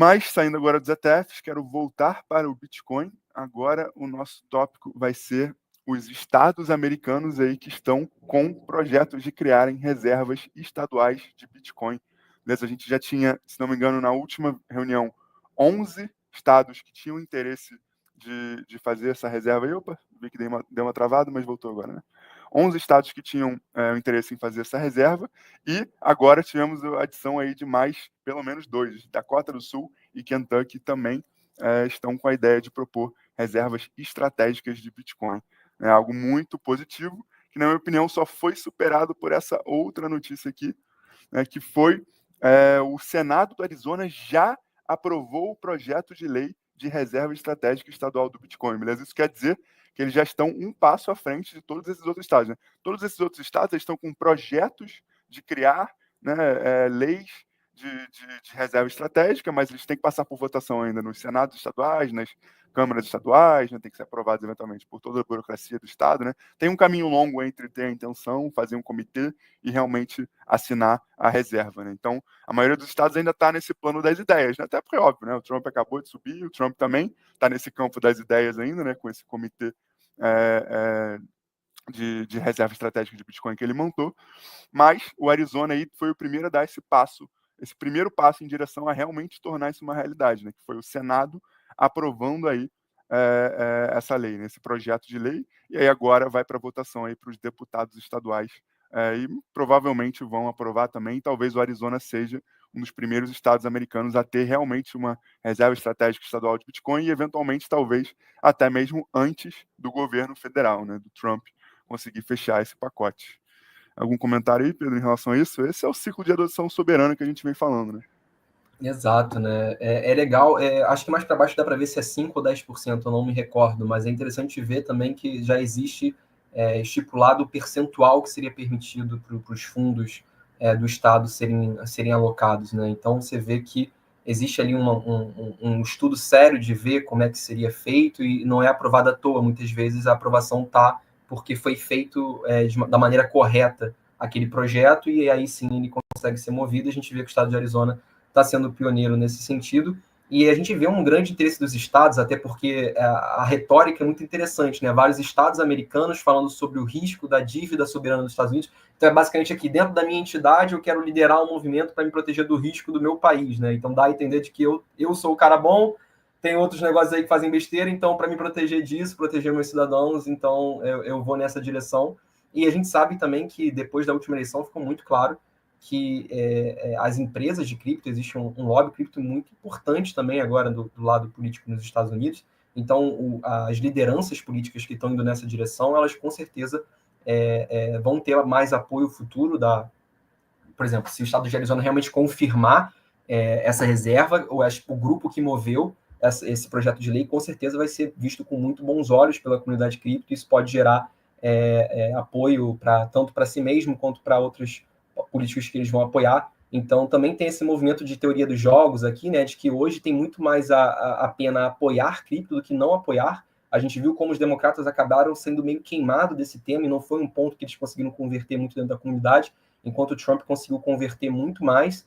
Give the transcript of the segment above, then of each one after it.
Mas, saindo agora dos ETFs, quero voltar para o Bitcoin. Agora o nosso tópico vai ser os estados americanos aí que estão com projetos de criarem reservas estaduais de Bitcoin. Beleza? A gente já tinha, se não me engano, na última reunião, 11 estados que tinham interesse de fazer essa reserva. E, opa, vi que deu uma travada, mas voltou agora, né? 11 estados que tinham interesse em fazer essa reserva, e agora tivemos a adição aí de mais, pelo menos 2, Dakota do Sul e Kentucky também estão com a ideia de propor reservas estratégicas de Bitcoin. É algo muito positivo, que na minha opinião só foi superado por essa outra notícia aqui, né, que foi o Senado do Arizona já aprovou o projeto de lei de reserva estratégica estadual do Bitcoin, beleza? Isso quer dizer que eles já estão um passo à frente de todos esses outros estados, né? Todos esses outros estados estão com projetos de criar, né, leis de reserva estratégica, mas eles têm que passar por votação ainda nos senados estaduais, nas câmaras estaduais, né, tem que ser aprovados eventualmente por toda a burocracia do estado, né? Tem um caminho longo entre ter a intenção, fazer um comitê e realmente assinar a reserva, né? Então, a maioria dos estados ainda está nesse plano das ideias, né? Até porque, óbvio, né? O Trump acabou de subir, o Trump também está nesse campo das ideias ainda, né? Com esse comitê de reserva estratégica de Bitcoin que ele montou, mas o Arizona aí foi o primeiro a dar esse primeiro passo em direção a realmente tornar isso uma realidade, né? Que foi o Senado aprovando aí essa lei, né? Esse projeto de lei, e aí agora vai para votação aí para os deputados estaduais, e provavelmente vão aprovar também, e talvez o Arizona seja um dos primeiros estados americanos a ter realmente uma reserva estratégica estadual de Bitcoin, e eventualmente, talvez, até mesmo antes do governo federal, né? Do Trump conseguir fechar esse pacote. Algum comentário aí, Pedro, em relação a isso? Esse é o ciclo de adoção soberana que a gente vem falando, né? Exato, né? É legal, acho que mais para baixo dá para ver se é 5 ou 10%, eu não me recordo, mas é interessante ver também que já existe estipulado o percentual que seria permitido para os fundos do Estado serem alocados, né? Então você vê que existe ali um estudo sério de ver como é que seria feito, e não é aprovado à toa, muitas vezes a aprovação está porque foi feito da maneira correta aquele projeto, e aí sim ele consegue ser movido. A gente vê que o Estado de Arizona está sendo pioneiro nesse sentido, e a gente vê um grande interesse dos estados, até porque a retórica é muito interessante, né? Vários estados americanos falando sobre o risco da dívida soberana dos Estados Unidos. Então é basicamente aqui, dentro da minha entidade, eu quero liderar um movimento para me proteger do risco do meu país, né? Então dá a entender de que eu sou o cara bom, tem outros negócios aí que fazem besteira, então para me proteger disso, proteger meus cidadãos, então eu vou nessa direção. E a gente sabe também que depois da última eleição ficou muito claro que as empresas de cripto, existe um lobby cripto muito importante também agora do lado político nos Estados Unidos. Então, as lideranças políticas que estão indo nessa direção, elas com certeza vão ter mais apoio futuro por exemplo, se o Estado de Arizona realmente confirmar essa reserva, ou o grupo que moveu esse projeto de lei, com certeza vai ser visto com muito bons olhos pela comunidade cripto. Isso pode gerar apoio tanto para si mesmo quanto para outros políticos que eles vão apoiar. Então, também tem esse movimento de teoria dos jogos aqui, né, de que hoje tem muito mais a pena apoiar cripto do que não apoiar. A gente viu como os democratas acabaram sendo meio queimados desse tema, e não foi um ponto que eles conseguiram converter muito dentro da comunidade, enquanto o Trump conseguiu converter muito mais.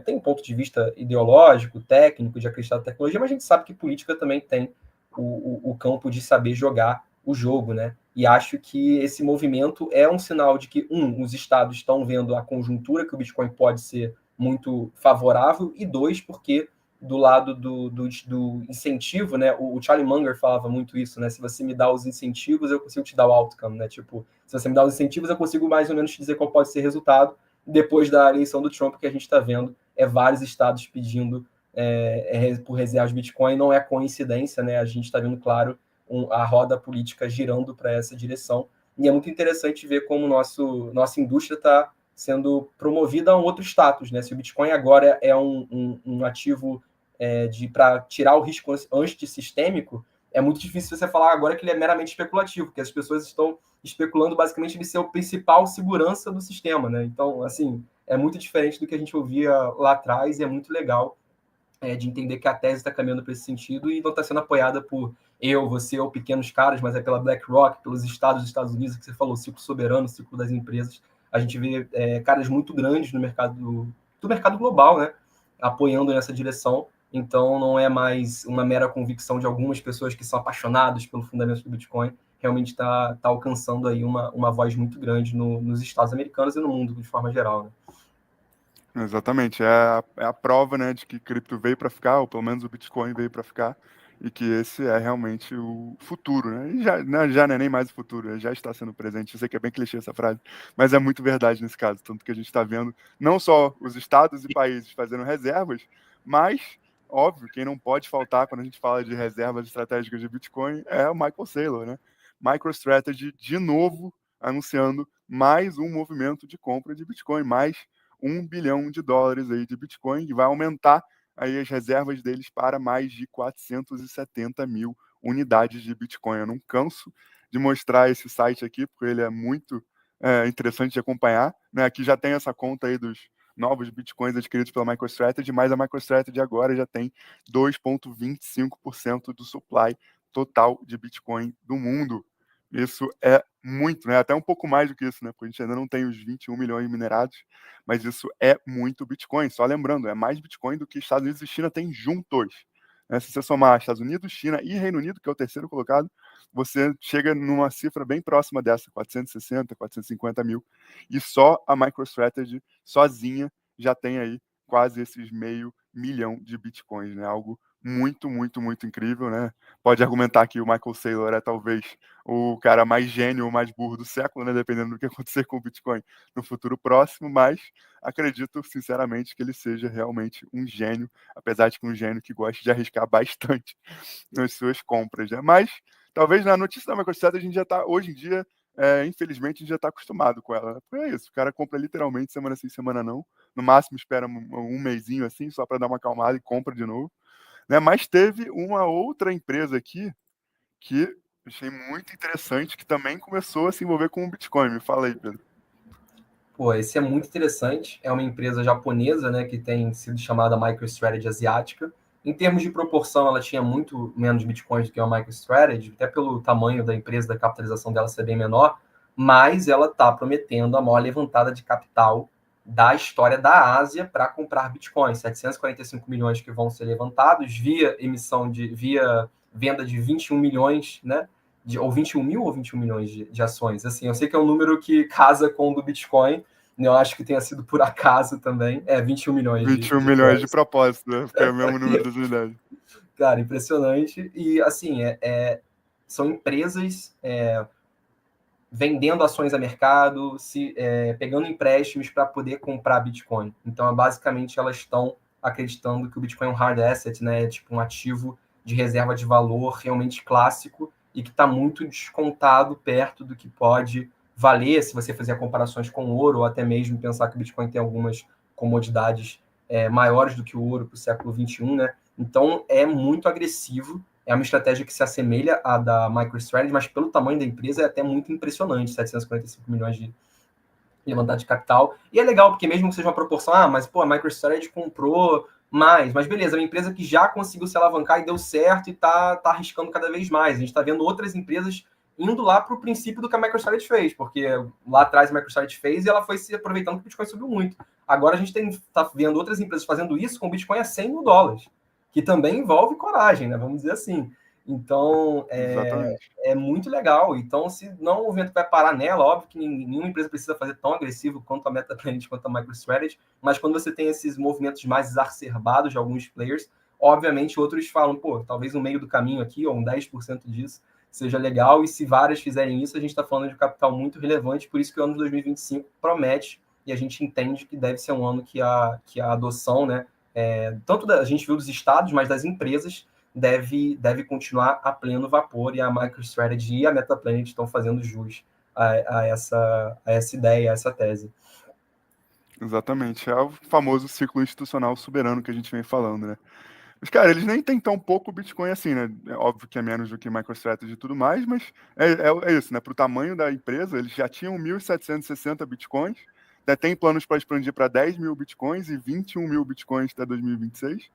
Tem um ponto de vista ideológico, técnico, de acreditar na tecnologia, mas a gente sabe que política também tem o campo de saber jogar o jogo, né? E acho que esse movimento é um sinal de que, os estados estão vendo a conjuntura que o Bitcoin pode ser muito favorável, e dois, porque do lado do incentivo, né? O Charlie Munger falava muito isso, né? Se você me dá os incentivos, eu consigo te dar o outcome, né? Tipo, se você me dá os incentivos, eu consigo mais ou menos te dizer qual pode ser o resultado. Depois da eleição do Trump, que a gente está vendo vários estados pedindo por reservas de Bitcoin. Não é coincidência, né? A gente está vendo, claro, a roda política girando para essa direção. E é muito interessante ver como nossa indústria está sendo promovida a um outro status, né? Se o Bitcoin agora é um ativo para tirar o risco antissistêmico, é muito difícil você falar agora que ele é meramente especulativo, porque as pessoas estão especulando basicamente ele ser o principal segurança do sistema, né? Então, assim, é muito diferente do que a gente ouvia lá atrás, e é muito legal de entender que a tese está caminhando para esse sentido, e não está sendo apoiada por você ou pequenos caras, mas é pela BlackRock, pelos estados dos Estados Unidos, que você falou, ciclo soberano, ciclo das empresas. A gente vê caras muito grandes no mercado do mercado global, né, apoiando nessa direção, então não é mais uma mera convicção de algumas pessoas que são apaixonadas pelo fundamento do Bitcoin, realmente está alcançando aí uma voz muito grande nos Estados americanos e no mundo de forma geral, né? Exatamente, é a prova, né, de que cripto veio para ficar, ou pelo menos o Bitcoin veio para ficar, e que esse é realmente o futuro, né? E já não é nem mais o futuro, já está sendo presente. Eu sei que é bem clichê essa frase, mas é muito verdade nesse caso, tanto que a gente está vendo não só os estados e países fazendo reservas, mas, óbvio, quem não pode faltar quando a gente fala de reservas estratégicas de Bitcoin é o Michael Saylor, né? MicroStrategy, de novo, anunciando mais um movimento de compra de Bitcoin, mais $1 bilhão aí de Bitcoin, e vai aumentar aí as reservas deles para mais de 470 mil unidades de Bitcoin. Eu não canso de mostrar esse site aqui, porque ele é muito interessante de acompanhar, né? Aqui já tem essa conta aí dos novos Bitcoins adquiridos pela MicroStrategy, mas a MicroStrategy agora já tem 2,25% do supply total de Bitcoin do mundo. Isso é muito, né? Até um pouco mais do que isso, né? Porque a gente ainda não tem os 21 milhões minerados, mas isso é muito Bitcoin. Só lembrando, é mais Bitcoin do que Estados Unidos e China têm juntos. Né? Se você somar Estados Unidos, China e Reino Unido, que é o terceiro colocado, você chega numa cifra bem próxima dessa, 460, 450 mil. E só a MicroStrategy sozinha já tem aí quase esses 500 mil de Bitcoins, né? Algo muito, muito, muito incrível, né? Pode argumentar que o Michael Saylor é talvez o cara mais gênio ou mais burro do século, né? Dependendo do que acontecer com o Bitcoin no futuro próximo, mas acredito sinceramente que ele seja realmente um gênio, apesar de que um gênio que gosta de arriscar bastante nas suas compras, né? Mas talvez na notícia da MicroStrategy a gente já está, hoje em dia, infelizmente, a gente já está acostumado com ela. Né? Porque é isso, o cara compra literalmente semana sim, semana não. No máximo espera um mesinho assim, só para dar uma acalmada e compra de novo. Né? Mas teve uma outra empresa aqui que achei muito interessante, que também começou a se envolver com o Bitcoin. Me fala aí, Pedro. Pô, esse é muito interessante. É uma empresa japonesa, né, que tem sido chamada MicroStrategy asiática. Em termos de proporção, ela tinha muito menos bitcoins do que a MicroStrategy, até pelo tamanho da empresa, da capitalização dela ser bem menor, mas ela está prometendo a maior levantada de capital da história da Ásia para comprar bitcoins. 745 milhões que vão ser levantados via venda de 21 milhões, né? Ou 21 mil ou 21 milhões de ações. Assim, eu sei que é um número que casa com o do Bitcoin, eu acho que tenha sido por acaso também. 21 milhões 21 de milhões de dólares. propósito, né? Porque é o mesmo número das unidades. Cara, impressionante. E, assim, são empresas vendendo ações a mercado, pegando empréstimos para poder comprar Bitcoin. Então, basicamente, elas estão acreditando que o Bitcoin é um hard asset, né? É tipo um ativo de reserva de valor realmente clássico e que está muito descontado perto do que pode valer se você fizer comparações com o ouro, ou até mesmo pensar que o Bitcoin tem algumas comodidades maiores do que o ouro para o século XXI, né? Então, é muito agressivo, é uma estratégia que se assemelha à da MicroStrategy, mas pelo tamanho da empresa é até muito impressionante, 745 milhões de levantada de capital. E é legal, porque mesmo que seja uma proporção, mas pô, a MicroStrategy comprou mais, mas beleza, é uma empresa que já conseguiu se alavancar e deu certo e tá arriscando cada vez mais. A gente está vendo outras empresas indo lá para o princípio do que a MicroStrategy fez, porque lá atrás a MicroStrategy fez e ela foi se aproveitando que o Bitcoin subiu muito. Agora a gente está vendo outras empresas fazendo isso com o Bitcoin a 100 mil dólares, que também envolve coragem, né? Vamos dizer assim. Então, Exatamente. é muito legal. Então, se não o movimento vai parar nela, óbvio que nenhuma empresa precisa fazer tão agressivo quanto a MetaPlanet, quanto a MicroStrategy, mas quando você tem esses movimentos mais exacerbados de alguns players, obviamente outros falam, pô, talvez no meio do caminho aqui, ou um 10% disso, seja legal, e se várias fizerem isso, a gente está falando de capital muito relevante, por isso que o ano de 2025 promete, e a gente entende que deve ser um ano que a adoção, né, tanto a gente viu dos estados, mas das empresas, deve continuar a pleno vapor, e a MicroStrategy e a MetaPlanet estão fazendo jus a essa ideia, a essa tese. Exatamente. É o famoso ciclo institucional soberano que a gente vem falando, né? Mas, cara, eles nem têm tão pouco Bitcoin assim, né? É óbvio que é menos do que MicroStrategy e tudo mais, mas é isso, né? Para o tamanho da empresa, eles já tinham 1.760 Bitcoins, né? Tem planos para expandir para 10 mil Bitcoins e 21 mil Bitcoins até 2026,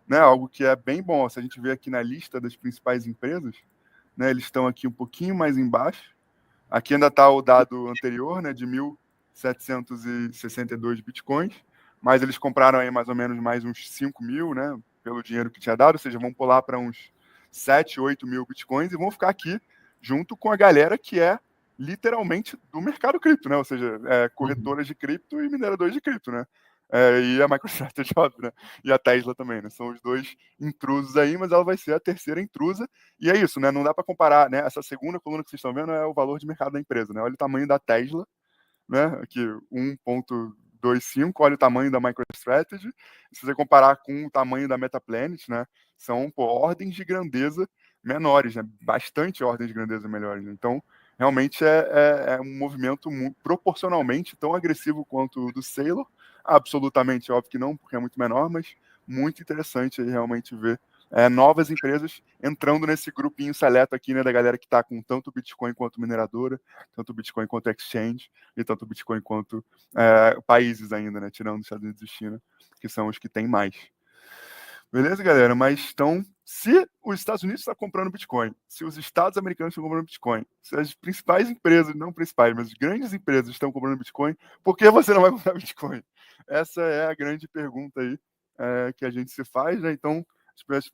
né? Algo que é bem bom. Se a gente vê aqui na lista das principais empresas, né? Eles estão aqui um pouquinho mais embaixo. Aqui ainda está o dado anterior, né? De 1.762 Bitcoins, mas eles compraram aí mais ou menos mais uns 5 mil, né? pelo dinheiro que tinha dado, ou seja, vão pular para uns 7, 8 mil bitcoins e vão ficar aqui junto com a galera que é literalmente do mercado cripto, né? Ou seja, corretoras de cripto e mineradores de cripto, né? E a MicroStrategy, óbvio, né? E a Tesla também, né? São os dois intrusos aí, mas ela vai ser a terceira intrusa. E é isso, né? Não dá para comparar, né? Essa segunda coluna que vocês estão vendo é o valor de mercado da empresa, né? Olha o tamanho da Tesla, né? Aqui, 1,25, olha o tamanho da MicroStrategy. Se você comparar com o tamanho da MetaPlanet, né? São ordens de grandeza menores, né? Bastante ordens de grandeza melhores. Né? Então, realmente é um movimento proporcionalmente tão agressivo quanto o do Saylor. Absolutamente, óbvio que não, porque é muito menor, mas muito interessante aí realmente ver novas empresas entrando nesse grupinho seleto aqui, né, da galera que está com tanto Bitcoin quanto mineradora, tanto Bitcoin quanto exchange, e tanto Bitcoin quanto países ainda, né, tirando os Estados Unidos e China, que são os que têm mais. Beleza, galera? Mas então, se os Estados Unidos estão comprando Bitcoin, se os Estados americanos estão comprando Bitcoin, se as principais empresas, não principais, mas as grandes empresas estão comprando Bitcoin, por que você não vai comprar Bitcoin? Essa é a grande pergunta aí que a gente se faz, né? Então,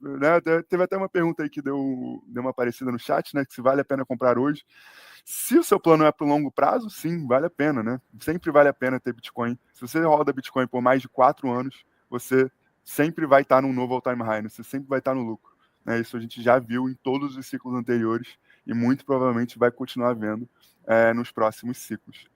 né, teve até uma pergunta aí que deu uma aparecida no chat, né? Que se vale a pena comprar hoje. Se o seu plano é para o longo prazo, sim, vale a pena, né? Sempre vale a pena ter Bitcoin. Se você roda Bitcoin por mais de 4 anos, você sempre vai estar num novo all-time high, né? Você sempre vai estar no lucro. Né? Isso a gente já viu em todos os ciclos anteriores e muito provavelmente vai continuar vendo nos próximos ciclos.